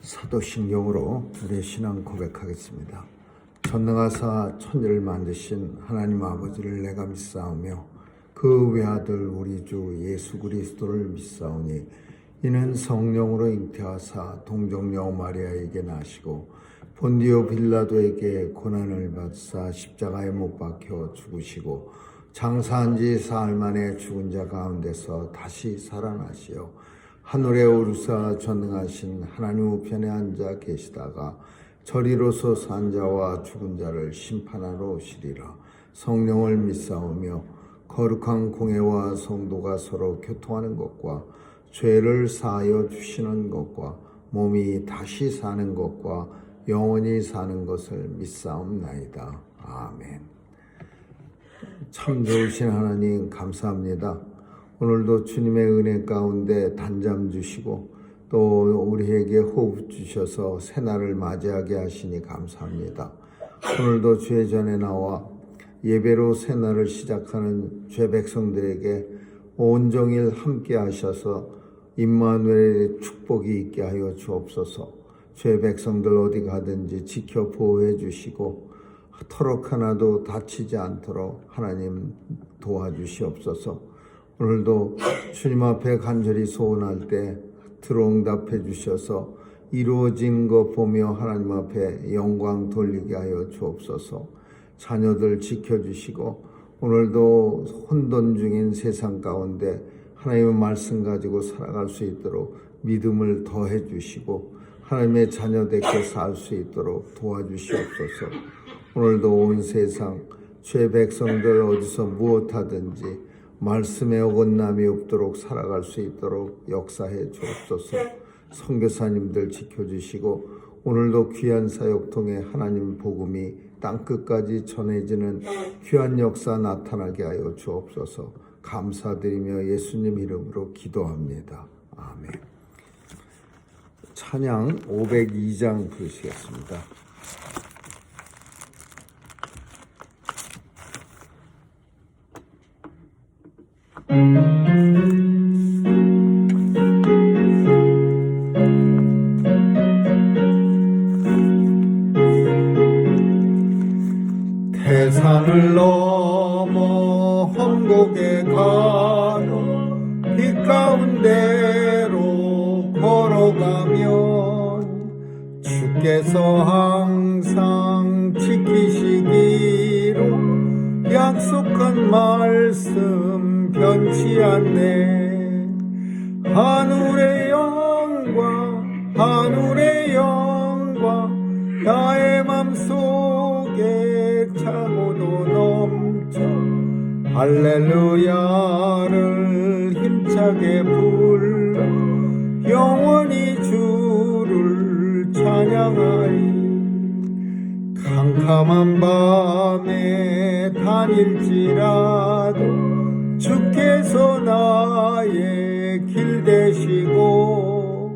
사도신경으로 우리의 신앙 고백하겠습니다. 전능하사 천지를 만드신 하나님 아버지를 내가 믿사오며 그 외아들 우리 주 예수 그리스도를 믿사오니 이는 성령으로 잉태하사 동정녀 마리아에게 나시고 본디오 빌라도에게 고난을 받사 십자가에 못 박혀 죽으시고 장사한 지 사흘 만에 죽은 자 가운데서 다시 살아나시어 하늘에 오르사 전능하신 하나님 우편에 앉아 계시다가 저리로서 산 자와 죽은 자를 심판하러 오시리라. 성령을 믿사오며 거룩한 공회와 성도가 서로 교통하는 것과 죄를 사하여 주시는 것과 몸이 다시 사는 것과 영원히 사는 것을 믿사옵나이다. 아멘. 참 좋으신 하나님 감사합니다. 오늘도 주님의 은혜 가운데 단잠 주시고 또 우리에게 호흡 주셔서 새날을 맞이하게 하시니 감사합니다. 오늘도 주의 전에 나와 예배로 새날을 시작하는 죄 백성들에게 온종일 함께 하셔서 임마누엘의 축복이 있게 하여 주옵소서. 죄 백성들 어디 가든지 지켜 보호해 주시고 터럭 하나도 다치지 않도록 하나님 도와주시옵소서. 오늘도 주님 앞에 간절히 소원할 때 들어응답해 주셔서 이루어진 것 보며 하나님 앞에 영광 돌리게 하여 주옵소서. 자녀들 지켜주시고 오늘도 혼돈 중인 세상 가운데 하나님의 말씀 가지고 살아갈 수 있도록 믿음을 더해 주시고 하나님의 자녀되게 살 수 있도록 도와주시옵소서. 오늘도 온 세상 죄 백성들 어디서 무엇하든지 말씀에 어긋남이 없도록 살아갈 수 있도록 역사해 주옵소서. 선교사님들 지켜주시고 오늘도 귀한 사역 통해 하나님 복음이 땅끝까지 전해지는 귀한 역사 나타나게 하여 주옵소서. 감사드리며 예수님 이름으로 기도합니다. 아멘. 찬양 502장 부르시겠습니다. 태산을 넘어 험곡에 가도 빛 가운데로 걸어가면 주께서 항상 지키시기로 약속한 말씀 변치 않네. 하늘의 영광 하늘의 영광 나의 맘속에 차고도 넘쳐 할렐루야를 힘차게 불러 영원히 주를 찬양하리. 캄캄한 밤에 다닐지라도 주께서 나의 길 되시고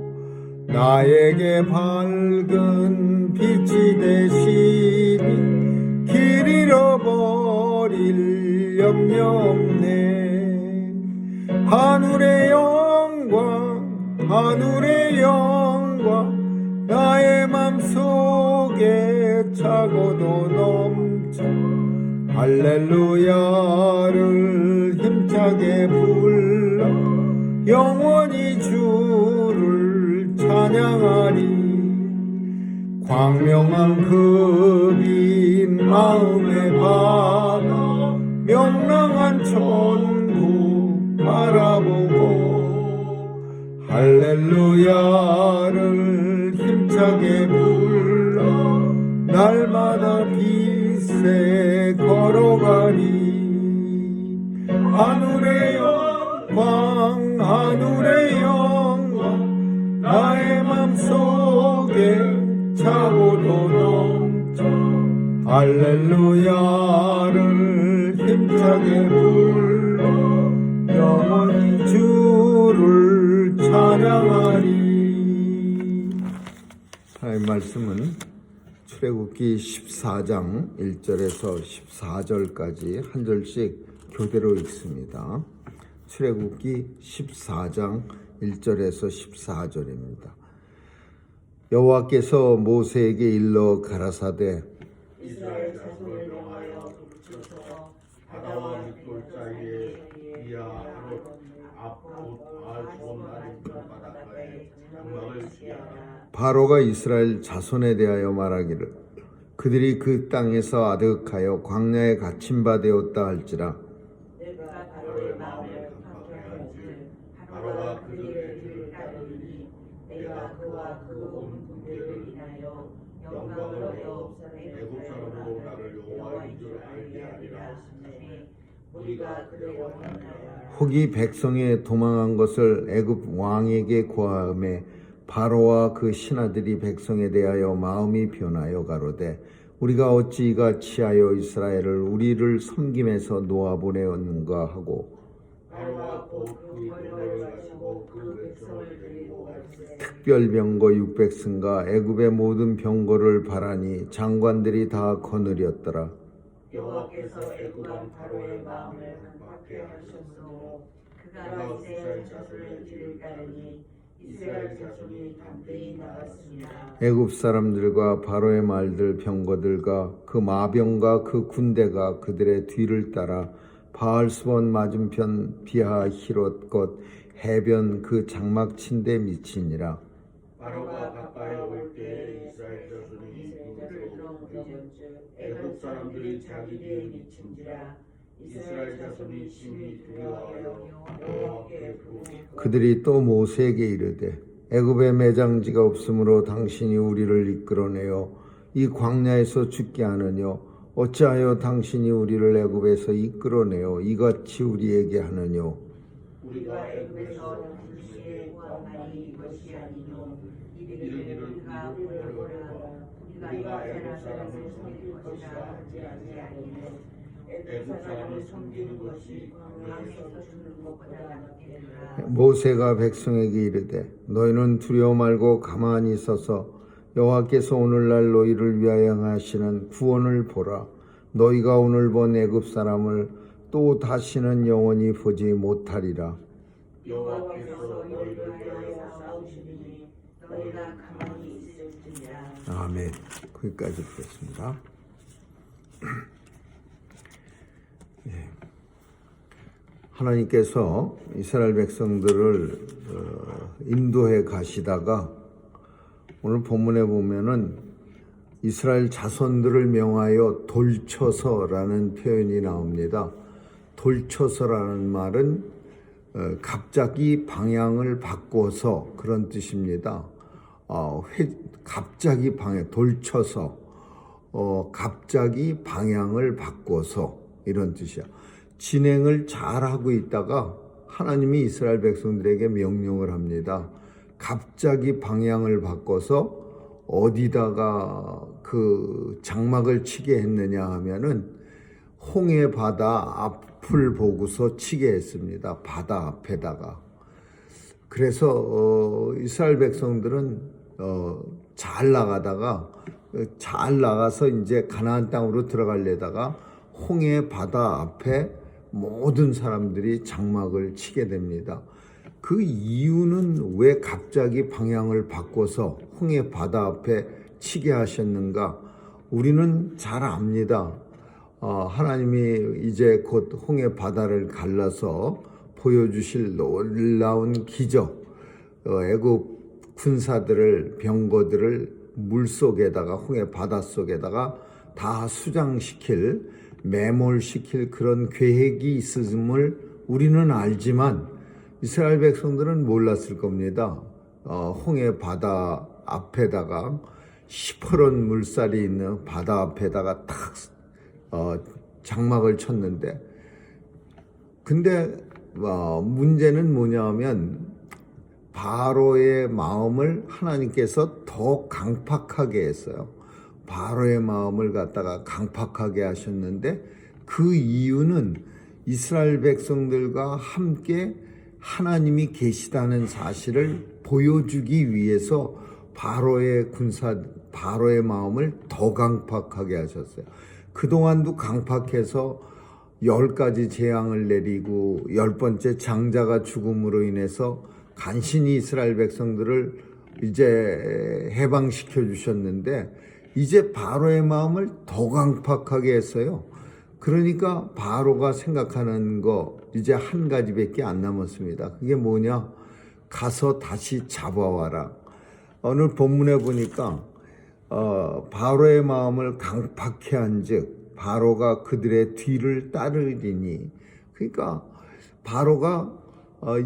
나에게 밝은 빛이 되시니 길 잃어버릴 염려 없네. 하늘의 영광 하늘의 영광 나의 맘속에 차고도 넘쳐 할렐루야를 힘차게 불러 영원히 주를 찬양하리. 광명한 그 빛 마음의 바다 명랑한 천국 바라보고 할렐루야를 힘차게 불러 날마다 빛에 걸어가리. 하늘의 영광 하늘의 영광 나의 맘속에 차고도 넘쳐 할렐루야를 힘차게 불러 영원히 주를 찬양하리. 하나님 말씀은 출애굽기 14장 1절에서 14절까지 한 절씩 교대로 읽습니다. 출애굽기 14장 1절에서 14절입니다. 여호와께서 모세에게 일러 가라사대 이스라엘 자손을 명하여 붙여서 바다와 밑돌 사이에 이하로 앞곧 알수온 낮은 바닷가에 장막을 치게 하라. 바로가 이스라엘 자손에 대하여 말하기를 그들이 그 땅에서 아득하여 광야에 갇힌 바 되었다 할지라. 내가 바로의 마음을 강팍케 하였을 바로가 그들의 뒤를 따르리니 내가 그와 그 온 군대를 인하여 영광을 얻어 애굽 사람으로 나를 여호와인 줄 알게 하리라. 하시니 우리가 그들의 영광을 혹이 백성이 도망한 것을 애굽 왕에게 고하매 바로와 그 신하들이 백성에 대하여 마음이 변하여 가로되 우리가 어찌 이같이 하여 이스라엘을 우리를 섬김에서 놓아보내었는가 하고 바로가 곧그 권력을 가지고 그 백성을 데리고 갈새 특별병거 600승과 애굽의 모든 병거를 바라니 장관들이 다 거느렸더라. 여호와께서 애굽 왕 바로의 마음을 강팍케 하셨으므로 그가 이스라엘 자손의 뒤를 따르니 이스라엘 자손이 담대히 나갔습니다. 애굽 사람들과 바로의 말들 병거들과 그 마병과 그 군대가 그들의 뒤를 따라 바알스본 맞은편 비하 히롯 것 해변 그 장막 친데 미치니라. 바로가 가까이 올 때 이스라엘 자손이 눈으로 애굽 사람들이 자기 뒤에 미친지라. 이스라엘 자손이 심히 두려워하여 여호와께 부르짖고 그들이 또 모세에게 이르되 애굽에 매장지가 없으므로 당신이 우리를 이끌어내어 이 광야에서 죽게 하느뇨 어찌하여 당신이 우리를 애굽에서 이끌어내어 이같이 우리에게 하느뇨. 우리가 애굽에서 당신의 구원만이 이것이 아니뇨 이르기를 우리가 보려보라 우리가 애굽 사람을 섬길 것이라 하지 아니하니요 애굽 사람을 섬기는 것이 광야에서 죽는 것보다 낫겠노라. 모세가 백성에게 이르되 너희는 두려워 말고 가만히 있어서 여호와께서 오늘날 너희를 위하여 하시는 구원을 보라. 너희가 오늘 본 애굽 사람을 또 다시는 영원히 보지 못하리라. 여호와께서 너희를 위하여 싸우시니 너희가 가만히 있을지니라. 아멘. 거기까지 보겠습니다. 예. 하나님께서 이스라엘 백성들을 인도해 가시다가 오늘 본문에 보면은 이스라엘 자손들을 명하여 돌쳐서라는 표현이 나옵니다. 돌쳐서라는 말은 갑자기 방향을 바꿔서 그런 뜻입니다. 갑자기 돌쳐서 갑자기 방향을 바꿔서 이런 뜻이야. 진행을 잘하고 있다가 하나님이 이스라엘 백성들에게 명령을 합니다. 갑자기 방향을 바꿔서 어디다가 그 장막을 치게 했느냐 하면은 홍해 바다 앞을 보고서 치게 했습니다. 바다 앞에다가. 그래서 이스라엘 백성들은 잘 나가서 이제 가나안 땅으로 들어가려다가 홍해 바다 앞에 모든 사람들이 장막을 치게 됩니다. 그 이유는 왜 갑자기 방향을 바꿔서 홍해 바다 앞에 치게 하셨는가? 우리는 잘 압니다. 하나님이 이제 곧 홍해 바다를 갈라서 보여주실 놀라운 기적, 애굽 군사들을 병거들을 물속에다가 홍해 바다 속에다가 다 수장시킬 매몰시킬 그런 계획이 있음을 우리는 알지만 이스라엘 백성들은 몰랐을 겁니다. 홍해 바다 앞에다가 시퍼런 물살이 있는 바다 앞에다가 탁 장막을 쳤는데, 근데 문제는 뭐냐면 바로의 마음을 하나님께서 더 강팍하게 했어요. 바로의 마음을 갖다가 강팍하게 하셨는데 그 이유는 이스라엘 백성들과 함께 하나님이 계시다는 사실을 보여주기 위해서 바로의 마음을 더 강팍하게 하셨어요. 그동안도 강팍해서 10가지 재앙을 내리고 10번째 장자가 죽음으로 인해서 간신히 이스라엘 백성들을 이제 해방시켜 주셨는데 이제 바로의 마음을 더 강팍하게 했어요. 그러니까 바로가 생각하는 거 이제 한 가지밖에 안 남았습니다. 그게 뭐냐? 가서 다시 잡아와라. 오늘 본문에 보니까 바로의 마음을 강팍해 한즉 바로가 그들의 뒤를 따르리니, 그러니까 바로가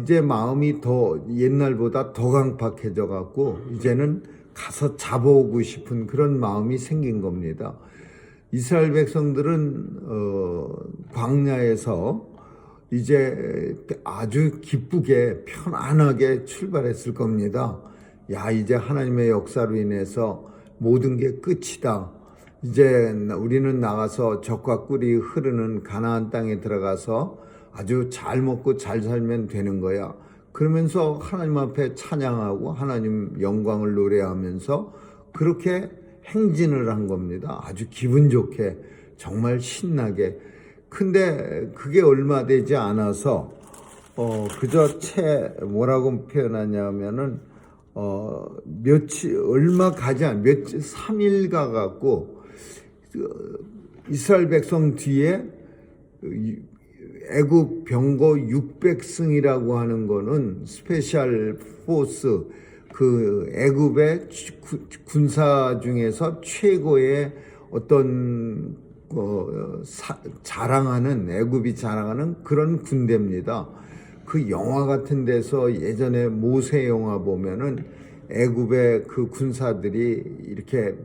이제 마음이 더 옛날보다 더 강팍해져 갖고 이제는 가서 잡아오고 싶은 그런 마음이 생긴 겁니다. 이스라엘 백성들은 광야에서 이제 아주 기쁘게 편안하게 출발했을 겁니다. 야, 이제 하나님의 역사로 인해서 모든 게 끝이다. 이제 우리는 나가서 젖과 꿀이 흐르는 가나안 땅에 들어가서 아주 잘 먹고 잘 살면 되는 거야. 그러면서 하나님 앞에 찬양하고 하나님 영광을 노래하면서 그렇게 행진을 한 겁니다. 아주 기분 좋게, 정말 신나게. 근데 그게 얼마 되지 않아서 그저 뭐라고 표현하냐면은 얼마 가지 않, 3일 가갖고 이스라엘 백성 뒤에 애굽 병거 600승이라고 하는 거는 스페셜 포스, 그 애굽의 군사 중에서 최고의 어떤 자랑하는, 애굽이 자랑하는 그런 군대입니다. 그 영화 같은 데서 예전에 모세 영화 보면은 애굽의 그 군사들이 이렇게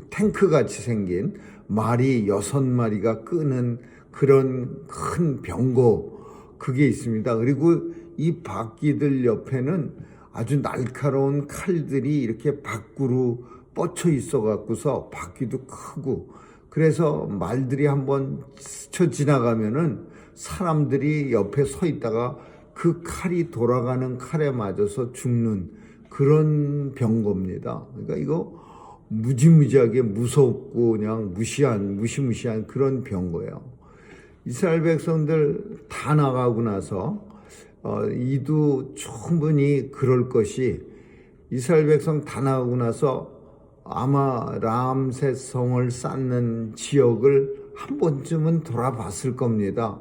탱크 같이 생긴 말이 6마리가 끄는 그런 큰 병거, 그게 있습니다. 그리고 이 바퀴들 옆에는 아주 날카로운 칼들이 이렇게 밖으로 뻗쳐 있어 갖고서 바퀴도 크고, 그래서 말들이 한번 스쳐 지나가면은 사람들이 옆에 서 있다가 그 칼이 돌아가는 칼에 맞아서 죽는 그런 병거입니다. 그러니까 이거 무지무지하게 무섭고 그냥 무시무시한 그런 병거예요. 이스라엘 백성들 다 나가고 나서 이도 충분히 그럴 것이, 이스라엘 백성 다 나가고 나서 아마 람셋 성을 쌓는 지역을 한 번쯤은 돌아봤을 겁니다.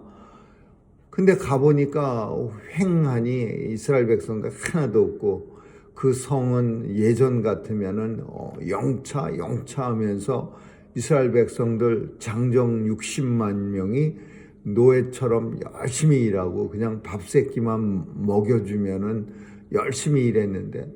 근데 가보니까 횡하니 이스라엘 백성들 하나도 없고, 그 성은 예전 같으면은 영차 하면서 이스라엘 백성들 장정 60만 명이 노예처럼 열심히 일하고 그냥 밥새끼만 먹여주면은 열심히 일했는데,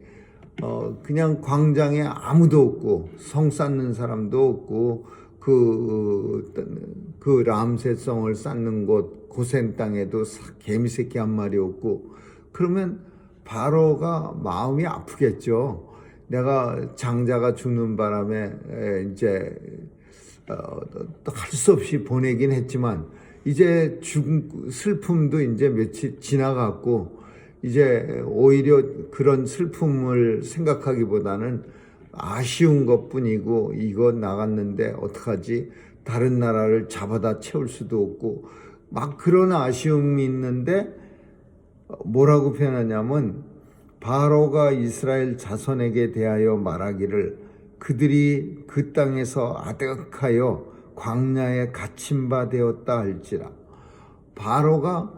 그냥 광장에 아무도 없고 성 쌓는 사람도 없고 그 람셋성을 쌓는 곳 고센 땅에도 개미새끼 한 마리 없고, 그러면 바로가 마음이 아프겠죠. 내가 장자가 죽는 바람에 이제 할 수 없이 보내긴 했지만 이제 슬픔도 이제 며칠 지나갔고, 이제 오히려 그런 슬픔을 생각하기보다는 아쉬운 것뿐이고, 이거 나갔는데 어떡하지? 다른 나라를 잡아다 채울 수도 없고 막 그런 아쉬움이 있는데, 뭐라고 표현하냐면 바로가 이스라엘 자손에게 대하여 말하기를 그들이 그 땅에서 아득하여 광야에 갇힌 바 되었다 할지라. 바로가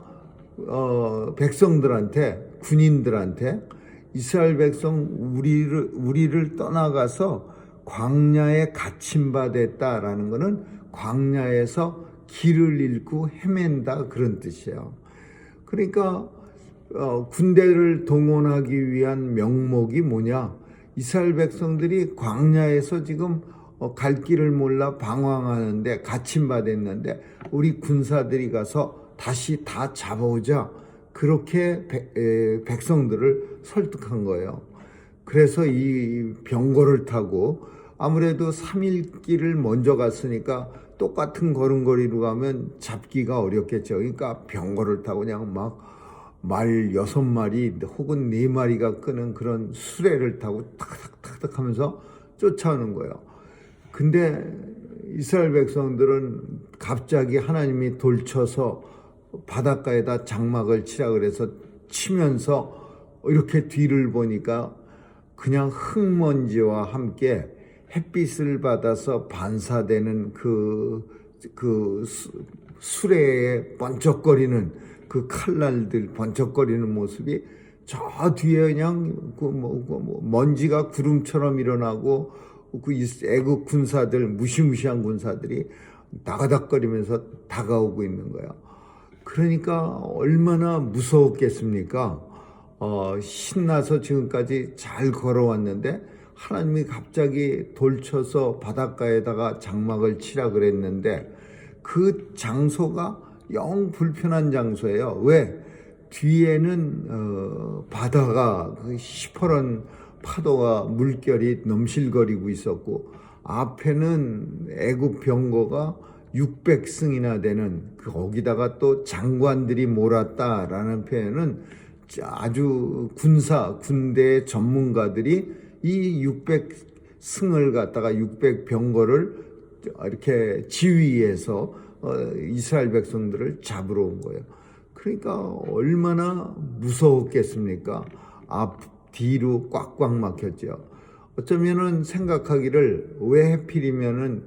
백성들한테, 군인들한테 이스라엘 백성 우리를 떠나가서 광야에 갇힌 바 됐다라는 것은 광야에서 길을 잃고 헤맨다, 그런 뜻이에요. 그러니까 군대를 동원하기 위한 명목이 뭐냐? 이스라엘 백성들이 광야에서 지금 갈 길을 몰라 방황하는데 갇힌 바 됐는데 우리 군사들이 가서 다시 다 잡아오자, 그렇게 백성들을 설득한 거예요. 그래서 이 병거를 타고, 아무래도 3일 길을 먼저 갔으니까 똑같은 걸음걸이로 가면 잡기가 어렵겠죠. 그러니까 병거를 타고 그냥 막 말 6마리 혹은 4마리가 끄는 그런 수레를 타고 탁탁탁탁 하면서 쫓아오는 거예요. 근데 이스라엘 백성들은 갑자기 하나님이 돌쳐서 바닷가에다 장막을 치라 그래서 치면서 이렇게 뒤를 보니까 그냥 흙먼지와 함께 햇빛을 받아서 반사되는 그 수레에 번쩍거리는 그 칼날들 번쩍거리는 모습이 저 뒤에 그냥 먼지가 구름처럼 일어나고 그 애국 군사들, 무시무시한 군사들이 다가닥거리면서 다가오고 있는 거야. 그러니까 얼마나 무서웠겠습니까? 신나서 지금까지 잘 걸어왔는데 하나님이 갑자기 돌쳐서 바닷가에다가 장막을 치라 그랬는데 그 장소가 영 불편한 장소예요. 왜? 뒤에는 바다가 시퍼런 파도와 물결이 넘실거리고 있었고 앞에는 애굽 병거가 600승이나 되는 거기다가 또 장관들이 몰았다라는 표현은 아주 군대 전문가들이 이 600승을 갖다가 600병거를 이렇게 지휘해서 이스라엘 백성들을 잡으러 온 거예요. 그러니까 얼마나 무서웠겠습니까? 뒤로 꽉꽉 막혔죠. 어쩌면은 생각하기를 왜 하필이면은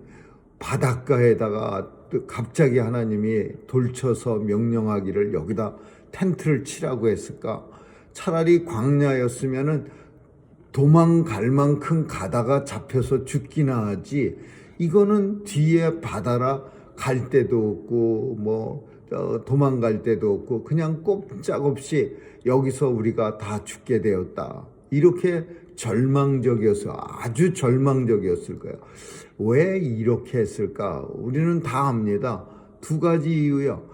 바닷가에다가 갑자기 하나님이 돌쳐서 명령하기를 여기다 텐트를 치라고 했을까? 차라리 광야였으면은 도망갈 만큼 가다가 잡혀서 죽기나 하지. 이거는 뒤에 바다라 갈 데도 없고 도망갈 데도 없고 그냥 꼼짝없이 여기서 우리가 다 죽게 되었다. 이렇게 절망적이었어요. 아주 절망적이었을 거예요. 왜 이렇게 했을까? 우리는 다 압니다. 두 가지 이유요.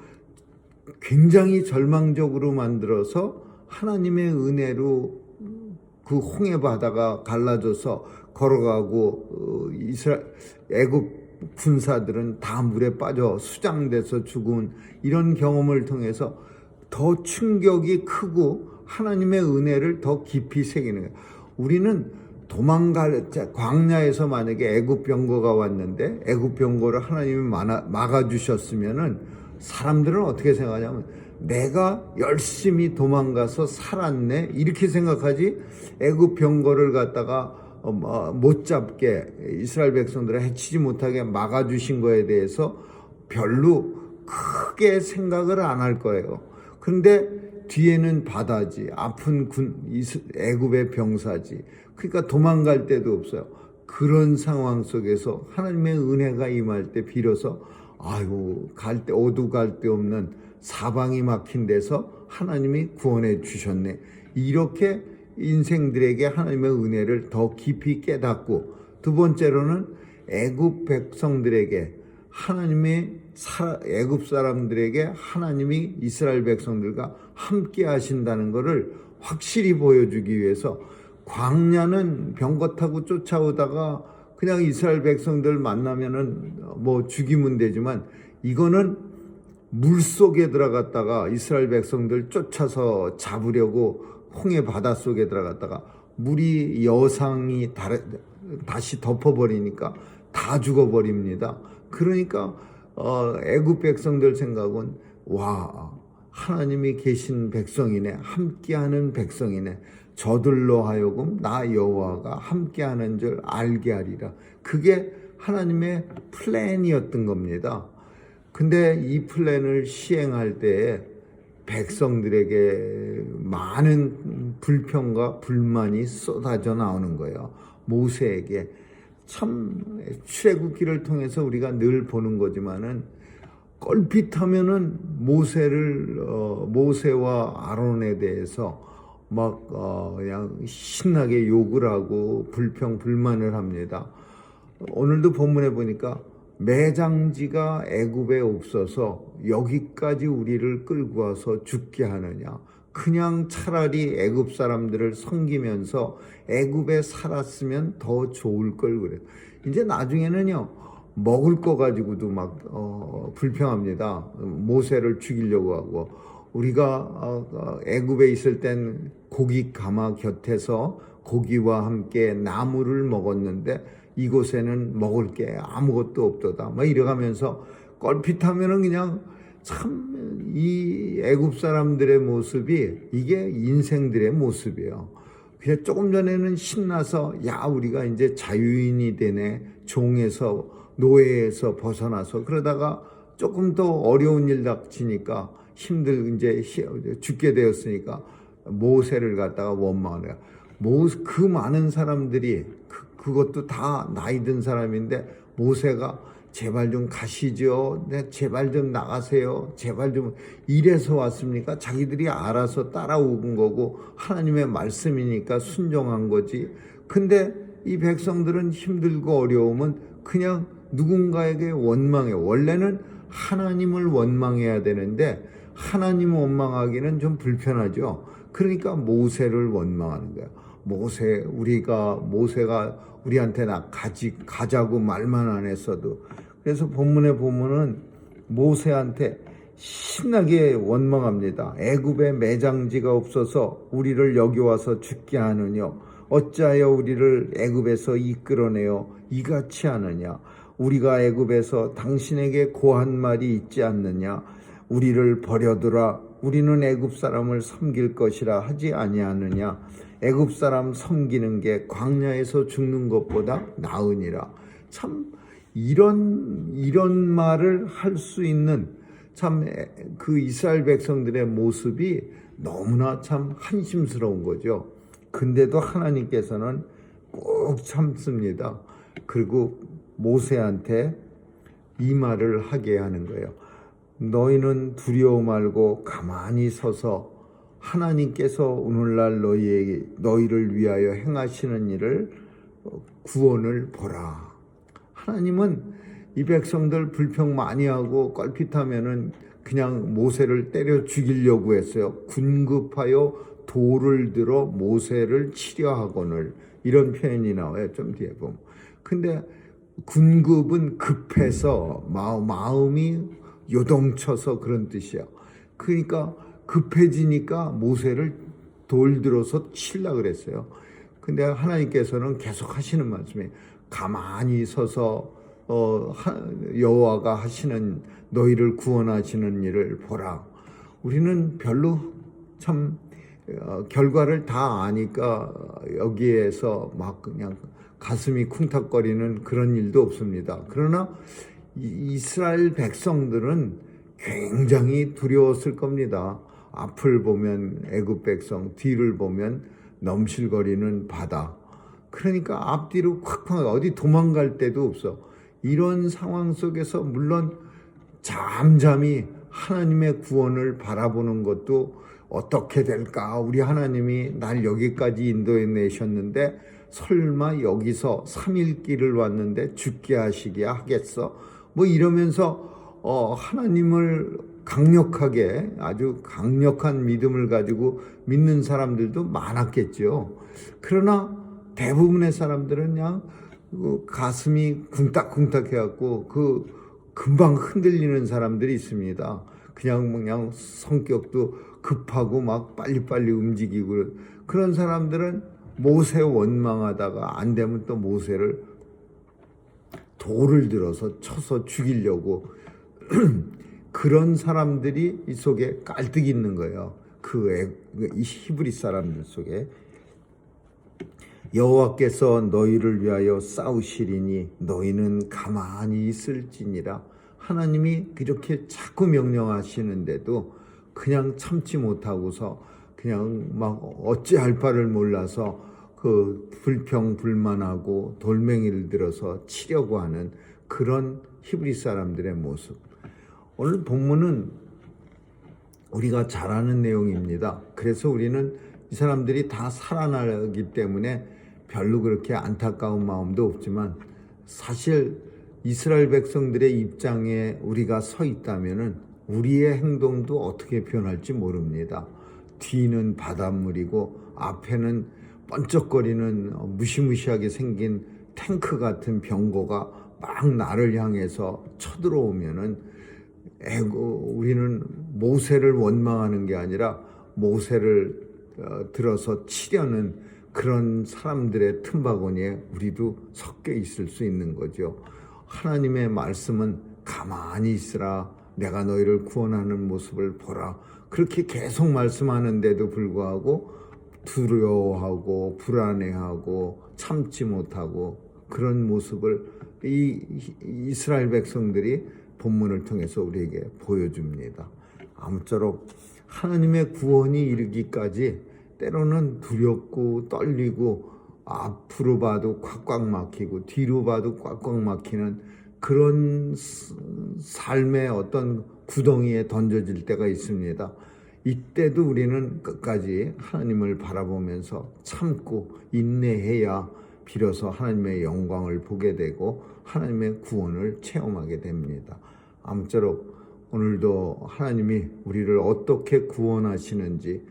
굉장히 절망적으로 만들어서 하나님의 은혜로 그 홍해 바다가 갈라져서 걸어가고 애굽 군사들은 다 물에 빠져 수장돼서 죽은 이런 경험을 통해서 더 충격이 크고 하나님의 은혜를 더 깊이 새기는 거예요. 우리는 광야에서 만약에 애굽 병거가 왔는데 애굽 병거를 하나님이 막아주셨으면은 사람들은 어떻게 생각하냐면 내가 열심히 도망가서 살았네 이렇게 생각하지. 애굽 병거를 갖다가 못 잡게 이스라엘 백성들을 해치지 못하게 막아주신 거에 대해서 별로 크게 생각을 안 할 거예요. 그런데 뒤에는 바다지, 아픈 애굽의 병사지. 그러니까 도망갈 데도 없어요. 그런 상황 속에서 하나님의 은혜가 임할 때 비로소 어두 갈 데 없는 사방이 막힌 데서 하나님이 구원해 주셨네. 이렇게 인생들에게 하나님의 은혜를 더 깊이 깨닫고, 두 번째로는 애굽 백성들에게 애굽 사람들에게 하나님이 이스라엘 백성들과 함께 하신다는 것을 확실히 보여주기 위해서 광야는 병거 타고 쫓아오다가 그냥 이스라엘 백성들 만나면은 죽이면 되지만 이거는 물 속에 들어갔다가 이스라엘 백성들 쫓아서 잡으려고 홍해 바닷속에 들어갔다가 물이 여상이 다시 덮어버리니까 다 죽어버립니다. 그러니까 애굽 백성들 생각은 하나님이 계신 백성이네, 함께하는 백성이네. 저들로 하여금 나 여호와가 함께하는 줄 알게 하리라. 그게 하나님의 플랜이었던 겁니다. 근데 이 플랜을 시행할 때에 백성들에게 많은 불평과 불만이 쏟아져 나오는 거예요. 모세에게. 참 출애굽기를 통해서 우리가 늘 보는 거지만은 껄핏하면은 모세와 아론에 대해서 그냥 신나게 욕을 하고 불만을 합니다. 오늘도 본문에 보니까 매장지가 애굽에 없어서 여기까지 우리를 끌고 와서 죽게 하느냐. 그냥 차라리 애굽 사람들을 섬기면서 애굽에 살았으면 더 좋을 걸 그래요. 이제 나중에는요, 먹을 거 가지고도 불평합니다. 모세를 죽이려고 하고, 우리가 애굽에 있을 땐 고기 가마 곁에서 고기와 함께 나무를 먹었는데 이곳에는 먹을 게 아무것도 없도다. 이래가면서 껄핏하면은 그냥 참 이 애굽 사람들의 모습이 이게 인생들의 모습이에요. 그냥 조금 전에는 신나서 야 우리가 이제 자유인이 되네, 종에서 노예에서 벗어나서, 그러다가 조금 더 어려운 일 닥치니까 이제 죽게 되었으니까 모세를 갖다가 원망하는 거야. 그 많은 사람들이 그것도 다 나이 든 사람인데 모세가 제발 좀 가시죠. 네, 제발 좀 나가세요. 제발 좀, 이래서 왔습니까? 자기들이 알아서 따라온 거고 하나님의 말씀이니까 순종한 거지. 근데 이 백성들은 힘들고 어려우면 그냥 누군가에게 원망해. 원래는 하나님을 원망해야 되는데 하나님 원망하기는 좀 불편하죠. 그러니까 모세를 원망하는 거야. 모세가 우리한테 가자고 말만 안 했어도. 그래서 본문에 보면은 모세한테 신나게 원망합니다. 애굽에 매장지가 없어서 우리를 여기 와서 죽게 하느냐? 어찌하여 우리를 애굽에서 이끌어내어 이같이 하느냐? 우리가 애굽에서 당신에게 고한 말이 있지 않느냐? 우리를 버려두라. 우리는 애굽 사람을 섬길 것이라 하지 아니하느냐? 애굽 사람 섬기는 게 광야에서 죽는 것보다 나으니라. 참 이런 말을 할 수 있는 참 그 이스라엘 백성들의 모습이 너무나 참 한심스러운 거죠. 근데도 하나님께서는 꼭 참습니다. 그리고 모세한테 이 말을 하게 하는 거예요. 너희는 두려워 말고 가만히 서서 하나님께서 오늘날 너희를 위하여 행하시는 일을, 구원을 보라. 하나님은 이 백성들 불평 많이 하고 껄핏하면은 그냥 모세를 때려 죽이려고 했어요. 군급하여 돌을 들어 모세를 치려하거늘, 이런 표현이 나와요. 좀 뒤에 보면. 근데 군급은 급해서 마음이 요동쳐서 그런 뜻이야. 그러니까 급해지니까 모세를 돌 들어서 치려고 그랬어요. 근데 하나님께서는 계속 하시는 말씀이 가만히 서서 여호와가 하시는, 너희를 구원하시는 일을 보라. 우리는 별로 참 결과를 다 아니까 여기에서 막 그냥 가슴이 쿵탁거리는 그런 일도 없습니다. 그러나 이스라엘 백성들은 굉장히 두려웠을 겁니다. 앞을 보면 애굽 백성, 뒤를 보면 넘실거리는 바다. 그러니까 앞뒤로 콱콱 어디 도망갈 데도 없어. 이런 상황 속에서 물론 잠잠히 하나님의 구원을 바라보는 것도 어떻게 될까? 우리 하나님이 날 여기까지 인도해 내셨는데 설마 여기서 3일 길을 왔는데 죽게 하시게 하겠어? 뭐 이러면서 하나님을 강력하게, 아주 강력한 믿음을 가지고 믿는 사람들도 많았겠죠. 그러나 대부분의 사람들은 그냥 가슴이 쿵딱쿵딱 해갖고 금방 흔들리는 사람들이 있습니다. 그냥 성격도 급하고 막 빨리빨리 움직이고, 그런 사람들은 모세 원망하다가 안 되면 또 모세를 돌을 들어서 쳐서 죽이려고 그런 사람들이 이 속에 깔뜩 있는 거예요. 이 히브리 사람들 속에. 여호와께서 너희를 위하여 싸우시리니 너희는 가만히 있을지니라. 하나님이 그렇게 자꾸 명령하시는데도 그냥 참지 못하고서 그냥 막 어찌할 바를 몰라서 그 불평불만하고 돌멩이를 들어서 치려고 하는 그런 히브리 사람들의 모습. 오늘 본문은 우리가 잘 아는 내용입니다. 그래서 우리는 이 사람들이 다 살아나기 때문에 별로 그렇게 안타까운 마음도 없지만, 사실 이스라엘 백성들의 입장에 우리가 서 있다면은 우리의 행동도 어떻게 변할지 모릅니다. 뒤는 바닷물이고 앞에는 번쩍거리는 무시무시하게 생긴 탱크 같은 병거가 막 나를 향해서 쳐들어오면은 우리는 모세를 원망하는 게 아니라 모세를 들어서 치려는 그런 사람들의 틈바구니에 우리도 섞여 있을 수 있는 거죠. 하나님의 말씀은 가만히 있으라, 내가 너희를 구원하는 모습을 보라. 그렇게 계속 말씀하는데도 불구하고 두려워하고 불안해하고 참지 못하고 그런 모습을 이 이스라엘 백성들이 본문을 통해서 우리에게 보여줍니다. 아무쪼록 하나님의 구원이 이르기까지 때로는 두렵고 떨리고 앞으로 봐도 꽉꽉 막히고 뒤로 봐도 꽉꽉 막히는 그런 삶의 어떤 구덩이에 던져질 때가 있습니다. 이때도 우리는 끝까지 하나님을 바라보면서 참고 인내해야 비로소 하나님의 영광을 보게 되고 하나님의 구원을 체험하게 됩니다. 아무쪼록 오늘도 하나님이 우리를 어떻게 구원하시는지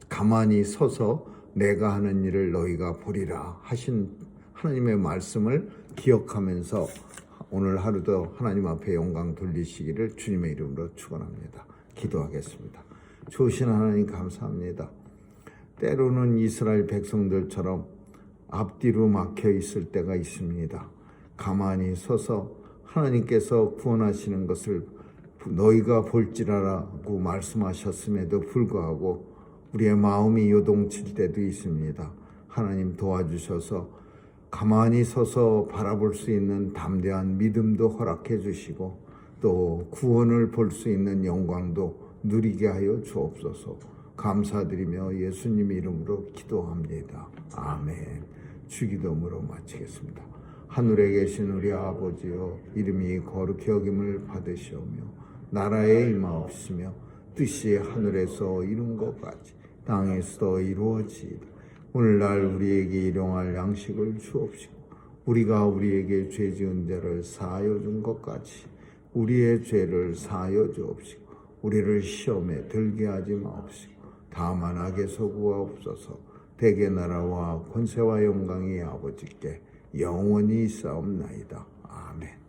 가만히 서서 내가 하는 일을 너희가 보리라 하신 하나님의 말씀을 기억하면서 오늘 하루도 하나님 앞에 영광 돌리시기를 주님의 이름으로 축원합니다. 기도하겠습니다. 좋으신 하나님 감사합니다. 때로는 이스라엘 백성들처럼 앞뒤로 막혀 있을 때가 있습니다. 가만히 서서 하나님께서 구원하시는 것을 너희가 볼지라라고 말씀하셨음에도 불구하고 우리의 마음이 요동칠 때도 있습니다. 하나님 도와주셔서 가만히 서서 바라볼 수 있는 담대한 믿음도 허락해 주시고 또 구원을 볼 수 있는 영광도 누리게 하여 주옵소서. 감사드리며 예수님 이름으로 기도합니다. 아멘. 주기도문으로 마치겠습니다. 하늘에 계신 우리 아버지여, 이름이 거룩히 여김을 받으시오며 나라에 임하옵시며 뜻이 하늘에서 이룬 것 같이 땅에서도 이루어지이다. 오늘날 우리에게 일용할 양식을 주옵시고 우리가 우리에게 죄 지은 자를 사하여 준 것 같이 우리의 죄를 사하여 주옵시고 우리를 시험에 들게 하지 마옵시고 다만 악에서 구하옵소서. 대개 나라와 권세와 영광이 아버지께 영원히 있사옵나이다. 아멘.